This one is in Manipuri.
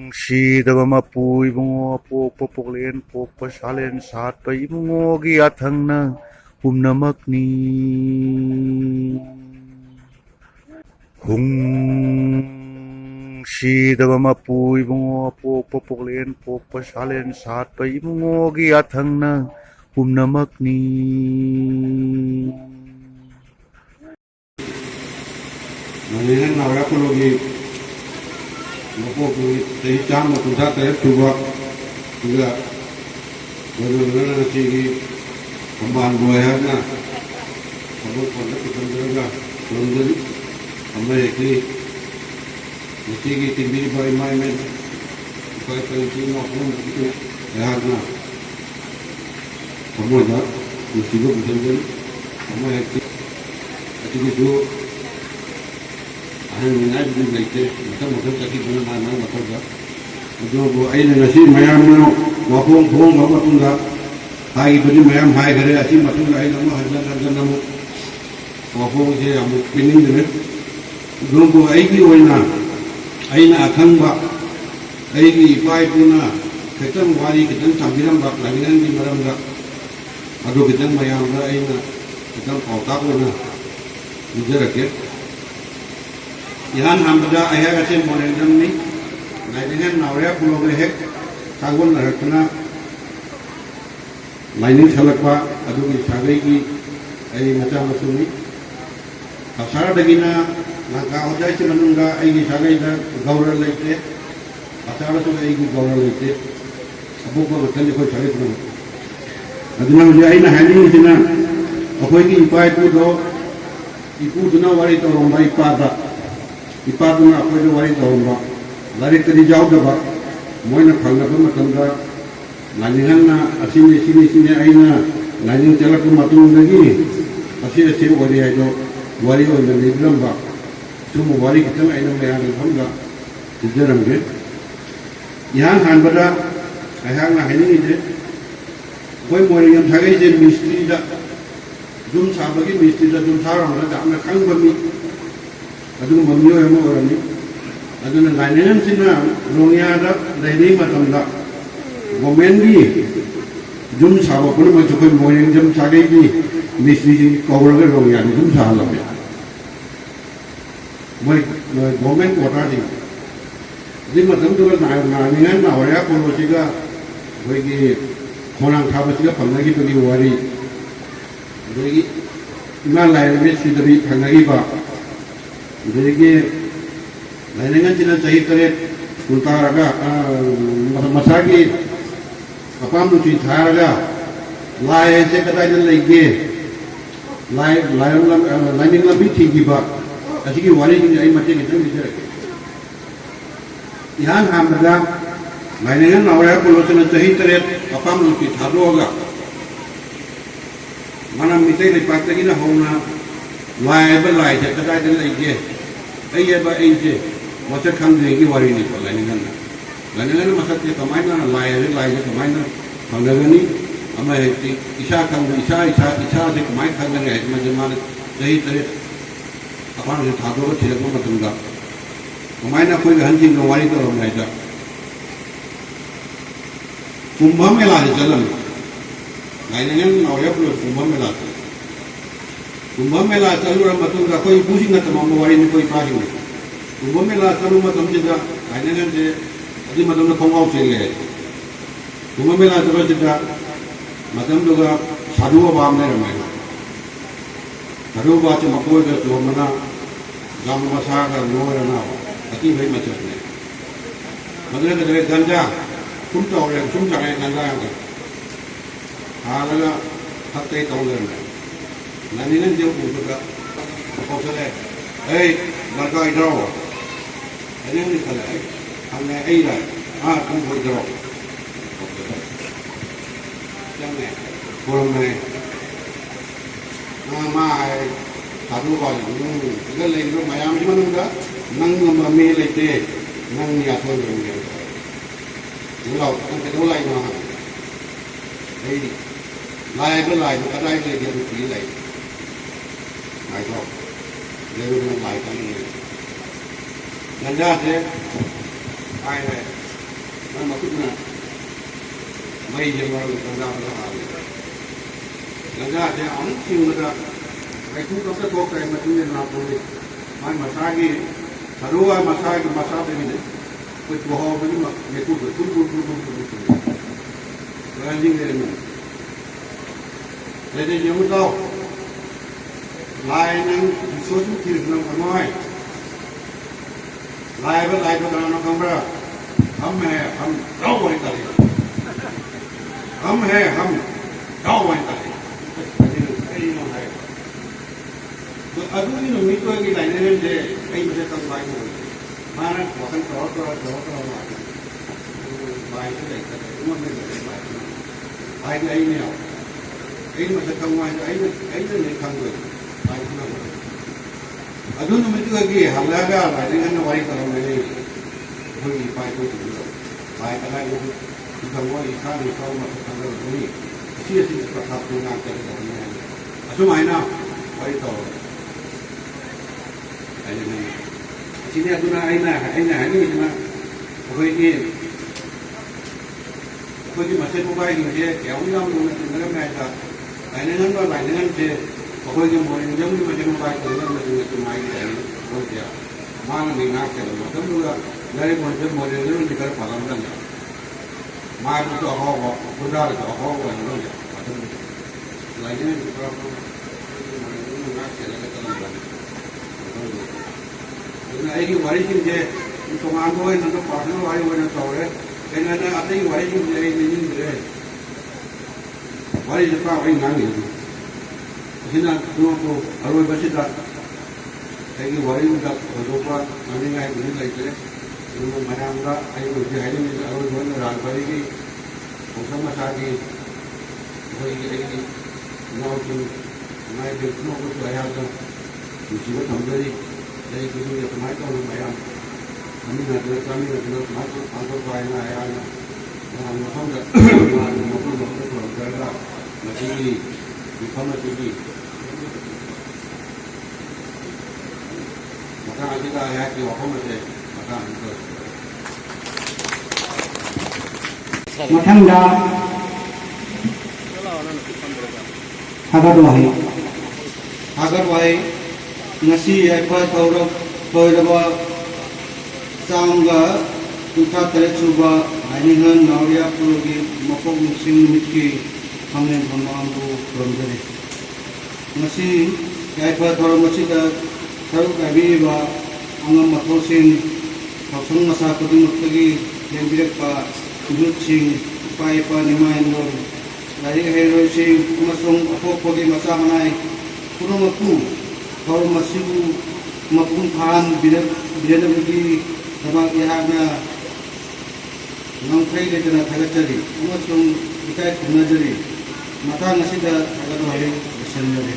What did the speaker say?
Hungsidaba mapuy bungo pokpoklen pokpasalen sat pa imungo giathang na humnamak ni Hungsidaba mapuy bungo pokpoklen pokpasalen sat pa imungo giathang na humnamak ni Malihan na wala ko logi Napo kung tahitang matunta tayo tuwa Juga Wala na sige Pambahan buhay na Pagod pagod Pagod Pagod Amay ekli Sige timbili pa imay men Kaya tayo sino ako Ito Lahat na Pagod na Musigo Pagod Amay ekli At sige so Ang minay din laite, matang sakit na naman mataga. Adobo ay na nasi mayam no, wapong matunga. Hai budi mayam hai gare asi matunga ay namo hajan namo. Wapong je amu pining dire. Adobo ay ki oina, ay na akhang ba, ay ki ipai puna. Ketang wali ketang sambiram ba, laginan di maram ga. Ado ketang mayam ga ay na, ketang pauta ko na. Mujarak Ihan hambada ayah kasi monendam ni, naibingan nawaya pulau lehek, kagun narakna, mining salakwa, adu ki sagai ki, ay macam macam ni. Asara dagina, nangka hojai si manungga ay ki sagai da gaural leite, asara so ay ki gaural leite, abu ko macam ni ko sagai pulau. Adu na hojai na hani sina, apoy ki ipai pu do, ipu duna wari to rombai pada. Ipaduna apoy do wari tawamba lari tadi jauh daba moina phangna ba matamda naningan na asini aina naning telak matung lagi asi wari ai do wari o na nidram ba sumu wari kitang aina mayang phangga tijaram ge ihan han bada ayang na haini je koi mori yam thagai je mistri da dum sabagi mistri da dum saram da amna khang ba mi Adun mamyo emo orani adun lainengan sina rongya da laini matamda gomendi jum sabo pun ma chukoi moyeng jam sage gi misri kawra rongya jum sala be moi gomen kota di matam tu na ningan na orya ko siga boi gi khonang thaba siga phamna gi to gi wari boi gi iman lai be sidri phanga gi ba Jadi, lainnya cina cahit keret utaraga masagi apa mesti tharaga lai je kata je lagi lain lebih tinggi ba asiki wali ini ay mati kita bisa ihan hamda lainnya nawaya kalau cina cahit keret apa mesti tharoga mana mitai lipat lagi na hona lai je kata je lagi ay ba ay je masa khang dengi wari ni ko laningan masa te kamai na lai je kamai na phangani ama heti isa khang isa je kamai khang ngai ma jaman dei tare apan je thado ko thira ko matunga kamai na koi han jing no wari to rom lai ja kumbh mela je jalan laningan awya pro kumbh mela Kumbh mela chalu ra matunga koi pusinga tamam wari ni koi pahi ni kumbh mela chalu matam jida kainengan je adi matam na khongau chele kumbh mela chalu jida matam doga sadhu ba amne ramai sadhu ba che makoi ga to mana gam masa ga no ra na ati bhai macam ne madre ga ganja kum to re kum ja ga ganja ga hala hatai to le Naningan dia pun juga kau selai, marga idro, ini ni selai, hanya lah, kamu idro, jangan, kurang ni, mah satu kali, kita lagi tu mayam cuma nunggu, nang mami lete, nang ni asal nunggu, ulau, kan kita ulai mah, ꯂꯥꯏꯕ ꯂꯥꯏꯕ ꯀꯗꯥꯏ ꯂꯩꯒꯦ ꯅꯨꯄꯤ ꯂꯩ ꯉꯥꯏꯈꯣ ꯂꯩꯕꯅ ꯂꯥꯏ ꯈꯪꯉꯤ ꯒꯟꯖꯥꯁꯦ ꯍꯥꯏꯔꯦ ꯅꯪ ꯃꯈꯨꯠꯅ ꯃꯩ ꯌꯦꯡꯂꯒ ꯒꯟꯖꯥꯗ ꯍꯥꯜꯂꯦ ꯒꯟꯖꯥꯁꯦ ꯑꯃꯨꯛ ꯆꯤꯡꯕꯗ ꯀꯩꯁꯨ ꯀꯝꯇ ꯊꯣꯛꯇ꯭ꯔꯦ ꯃꯇꯨꯡꯗ ꯂꯥꯛꯄꯅꯤ ꯃꯥꯒꯤ ꯃꯁꯥꯒꯤ ꯁꯔꯨꯒ ꯃꯁꯥꯒꯤ ꯃꯁꯥꯗꯒꯤꯅꯦ ꯑꯩꯈꯣꯏ ꯄꯨꯍꯥꯎꯕꯒꯤ ꯃꯩꯈꯨꯗ ꯊꯨꯝ ꯂꯣꯏꯍꯟꯖꯤꯡꯗꯦꯅ ꯑꯗꯩ ꯌꯦꯡꯉꯨ ꯇꯥꯎ ꯂꯥꯏ ꯅꯪ ꯏꯁꯣꯔꯁꯨ ꯊꯤꯔꯛꯅ ꯈꯪꯉꯣꯏ ꯂꯥꯏꯕ ꯀꯅꯥꯅꯣ ꯈꯪꯕ꯭ꯔꯥ हम है हम जाओ वहीं तले हम है हम जाओ वहीं तले तो अदुनी नुमी तो की लाइन में जे कई बजे तक बाइक हो माना वतन तो बाइक से लेकर उमर में बाइक आई नहीं आओ कई बजे तक वहीं आई नहीं खांगे बाइक ना अदुनी नुमी तो की हल्ला का लाइन में वाई करो मैंने कोई बाइक को बाइक का लाइन में इधर वो इधर इधर मत करना नहीं इसी प्रकार से ना करना है असुम है ना वाई तो sini aku nak ini cuma aku ini masih mobile ni je, yang orang mungkin tidak mereka, lain dengan je, aku ini mungkin jam ni macam mobile tu dengan cuma ini aku dia, mana ni nak kerja, macam tu lah, dari model tu kita faham kan ya, mana tu aku budak tu aku yang tu ya, macam tu, lain dengan kita aku nak kerja kita kan. ꯑꯩꯒꯤ ꯋꯥꯔꯤꯁꯤꯡꯁꯦ ꯇꯣꯉꯥꯟꯕ ꯑꯣꯏꯅ ꯄꯥꯔꯁꯣꯅꯦꯜ ꯋꯥꯔꯤ ꯑꯣꯏꯅ ꯇꯧꯔꯦ ꯑꯩꯅ ꯑꯇꯩ ꯋꯥꯔꯤꯁꯤꯡꯁꯦ ꯑꯩ ꯅꯤꯡꯁꯤꯡꯗ꯭ꯔꯦ ꯋꯥꯔꯤꯁꯦ ꯄꯥꯛ ꯑꯩ ꯉꯥꯡꯉꯤꯗꯨ ꯑꯁꯤꯅ ꯑꯔꯣꯏꯕꯁꯤꯗ ꯑꯩꯒꯤ ꯋꯥꯔꯤꯗ ꯊꯣꯏꯗꯣꯛꯄ ꯉꯥꯡꯅꯤꯡꯉꯥꯏꯕꯨꯗꯤ ꯂꯩꯇ꯭ꯔꯦ ꯑꯗꯨꯕꯨ ꯃꯌꯥꯝꯗ ꯑꯩ ꯍꯧꯖꯤꯛ ꯍꯥꯏꯅꯤꯡꯉꯤꯁꯦ ꯑꯔꯣꯏꯕ ꯑꯣꯏꯅ ꯔꯥꯖꯕꯥꯔꯤꯒꯤ ꯈꯣꯡꯁꯥꯡ ꯃꯁꯥꯒꯤ ꯑꯩꯈꯣꯏꯒꯤ ꯑꯩꯒꯤ ꯏꯅꯥꯎꯁꯤꯡ ꯏꯃꯥꯏꯕꯤ ꯄꯨꯝꯅꯃꯛꯄꯨ ꯑꯩꯍꯥꯛꯅ ꯅꯨꯡꯁꯤꯕ ꯊꯝꯖꯔꯤ đây cái du lịch máy con máy ăn mình là được máy ăn có vài ngày ăn làm nó không được làm một cái phần cái là mà chỉ thì không là chỉ mà ta chúng ta hay kiểu không là gì mà ta không được Mathanda Hagarwai ngasi aipa thauraba samga tukha terechuba ainingan nauria purugi mapok musing mitki hamlen phamambu romjare ngasi aipa thaurabasida tharuk abiba angam mathosin thosang masa kudungtagi lembirakpa jutsing paipa nimainor lari heroising amasung apokpogi masa manai purumaku kalau masih mapun paham bila bagi sama ihana nangkai lekana thagat jari amasung ikai kuna jari mata nasi dah thagat hari besan jari